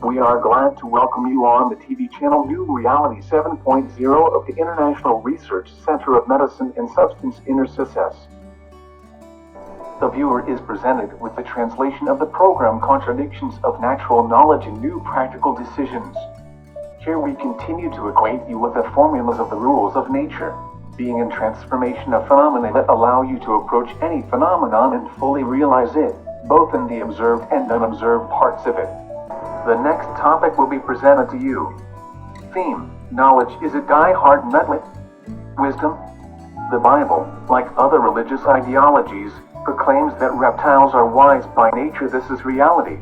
We are glad to welcome you on the TV channel New Reality 7.0 of the International Research Center of Medicine and Substance Intercess. The viewer is presented with the translation of the program Contradictions of Natural Knowledge and New Practical Decisions. Here we continue to acquaint you with the formulas of the rules of nature, being and transformation of phenomena that allow you to approach any phenomenon and fully realize it, both in the observed and unobserved parts of it. The next topic will be presented to you. Theme: Knowledge is a Die Hard Nutlet. Wisdom. The Bible, like other religious ideologies, proclaims that reptiles are wise by nature. This is reality.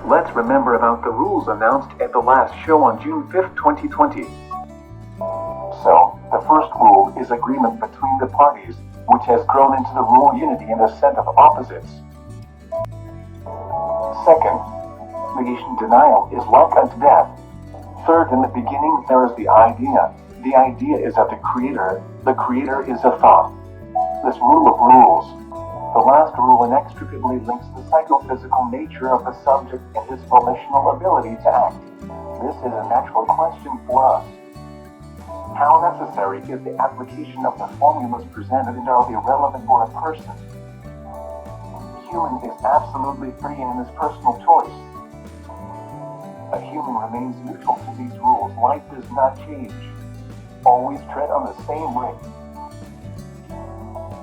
Let's remember about the rules announced at the last show on June 5th, 2020. So, the first rule is agreement between the parties, which has grown into the rule unity and a set of opposites. Second, negation denial is like unto death. Third, in the beginning there is the idea. The idea is of the creator is a thought. This rule of rules. The last rule inextricably links the psychophysical nature of the subject and his volitional ability to act. This is a natural question for us. How necessary is the application of the formulas presented and are they relevant for a person? Human is absolutely free in his personal choice. A human remains neutral to these rules. Life does not change. Always tread on the same ring.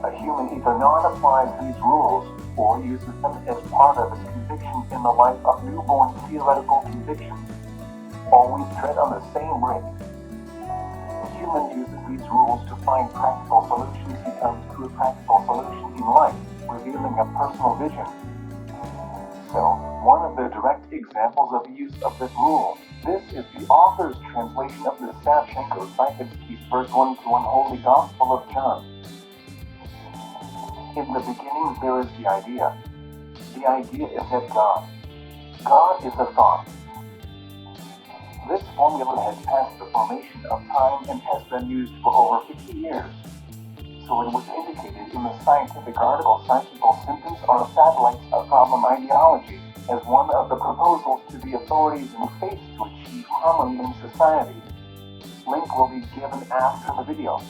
A human either non-applies these rules or uses them as part of his conviction in the life of newborn theoretical conviction. Always tread on the same ring. A human uses these rules to find practical solutions. He comes to a practical solution in life, revealing a personal vision. So, one of the direct examples of the use of this rule. This is the author's translation of the Savchenko-Sykensky's verse 1-1 Holy Gospel of John. In the beginning there is the idea. The idea is that God is a thought. This formula has passed the formation of time and has been used for over 50 years. So it was indicated in the scientific article Psychical Symptoms are Satellites of Problem Ideology as one of the proposals to the authorities in faith to achieve harmony in society. Link will be given after the video.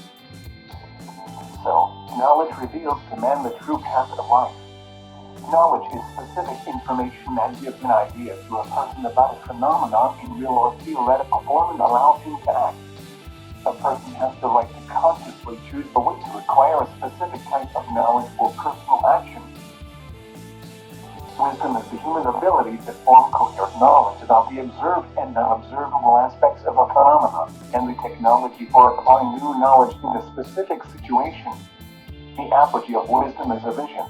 So, knowledge reveals to man the true path of life. Knowledge is specific information that gives an idea to a person about a phenomenon in real or theoretical form and allows him to act. A person has the right to consciously choose a way to acquire a specific type of knowledge for personal action. Wisdom is the human ability to form coherent knowledge about the observed and non-observable aspects of a phenomenon, and the technology for applying new knowledge in a specific situation. The apogee of wisdom is a vision.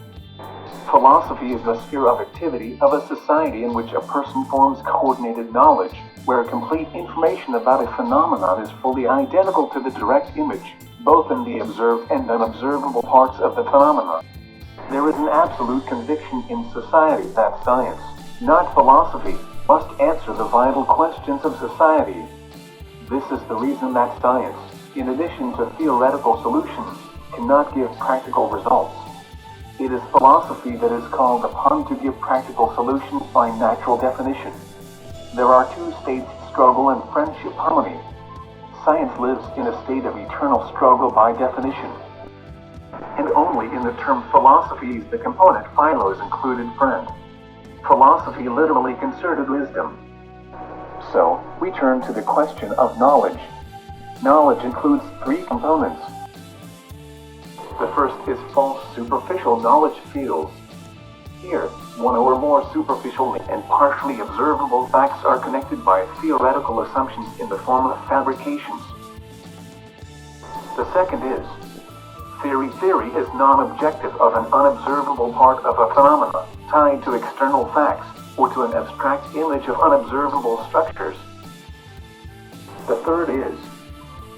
Philosophy is the sphere of activity of a society in which a person forms coordinated knowledge, where complete information about a phenomenon is fully identical to the direct image, both in the observed and unobservable parts of the phenomenon. There is an absolute conviction in society that science, not philosophy, must answer the vital questions of society. This is the reason that science, in addition to theoretical solutions, cannot give practical results. It is philosophy that is called upon to give practical solutions by natural definition. There are two states, struggle and friendship harmony. Science lives in a state of eternal struggle by definition. And only in the term philosophy is the component philo is included friend. Philosophy literally concerted wisdom. So, we turn to the question of knowledge. Knowledge includes three components. The first is false superficial knowledge fields. Here, one or more superficial and partially observable facts are connected by theoretical assumptions in the form of fabrications. The second is theory. Theory is non-objective of an unobservable part of a phenomena, tied to external facts, or to an abstract image of unobservable structures. The third is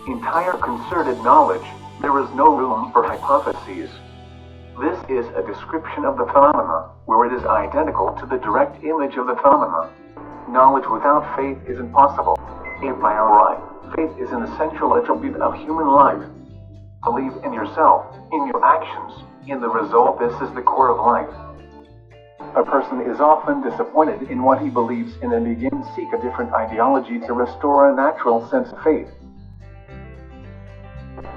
entire concerted knowledge. There is no room for hypotheses. This is a description of the phenomena, where it is identical to the direct image of the phenomena. Knowledge without faith is impossible. A priori, faith is an essential attribute of human life. Believe in yourself, in your actions, in the result. This is the core of life. A person is often disappointed in what he believes and then begins to seek a different ideology to restore a natural sense of faith.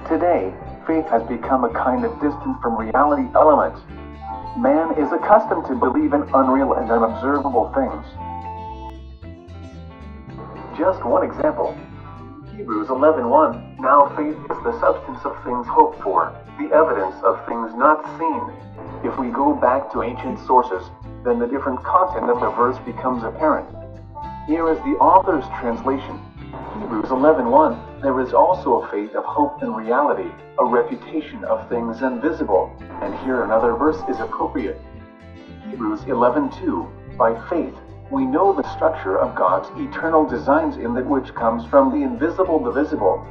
Today, faith has become a kind of distant from reality element. Man is accustomed to believe in unreal and unobservable things. Just one example. Hebrews 11:1. Now faith is the substance of things hoped for, the evidence of things not seen. If we go back to ancient sources, then the different content of the verse becomes apparent. Here is the author's translation. Hebrews 11:1. There is also a faith of hope and reality, a reputation of things invisible. And here another verse is appropriate. Hebrews 11:2. By faith, we know the structure of God's eternal designs in that which comes from the invisible the visible.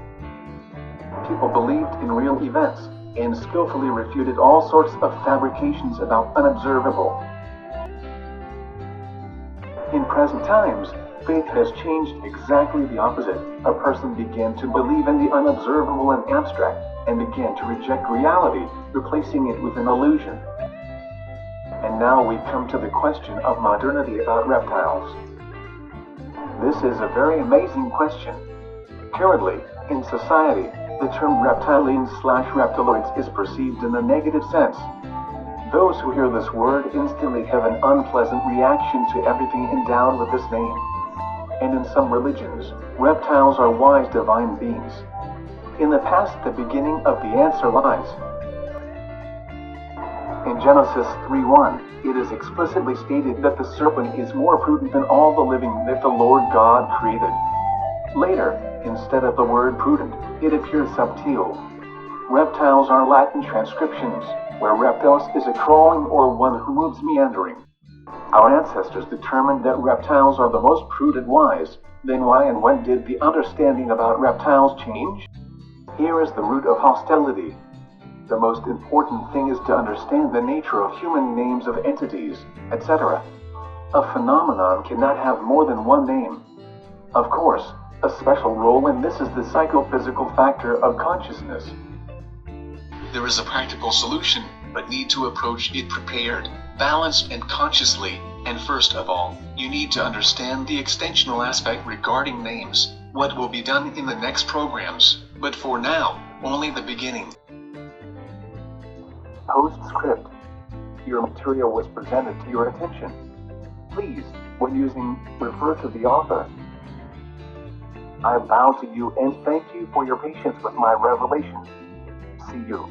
People believed in real events and skillfully refuted all sorts of fabrications about unobservable. In present times, faith has changed exactly the opposite. A person began to believe in the unobservable and abstract, and began to reject reality, replacing it with an illusion. And now we come to the question of modernity about reptiles. This is a very amazing question. Currently, in society, the term reptilians/reptiloids is perceived in a negative sense. Those who hear this word instantly have an unpleasant reaction to everything endowed with this name. And in some religions, reptiles are wise divine beings. In the past, the beginning of the answer lies. In Genesis 3:1, it is explicitly stated that the serpent is more prudent than all the living that the Lord God created. Later, instead of the word prudent, it appears subtil. Reptiles are Latin transcriptions, where reptilis is a crawling or one who moves meandering. Our ancestors determined that reptiles are the most prudent wise. Then why and when did the understanding about reptiles change? Here is the root of hostility. The most important thing is to understand the nature of human names of entities, etc. A phenomenon cannot have more than one name. Of course, a special role in this is the psychophysical factor of consciousness. There is a practical solution, but need to approach it prepared, balanced and consciously, and first of all, you need to understand the extensional aspect regarding names, what will be done in the next programs, but for now, only the beginning. Postscript. Your material was presented to your attention. Please, when using, refer to the author. I bow to you and thank you for your patience with my revelation. See you.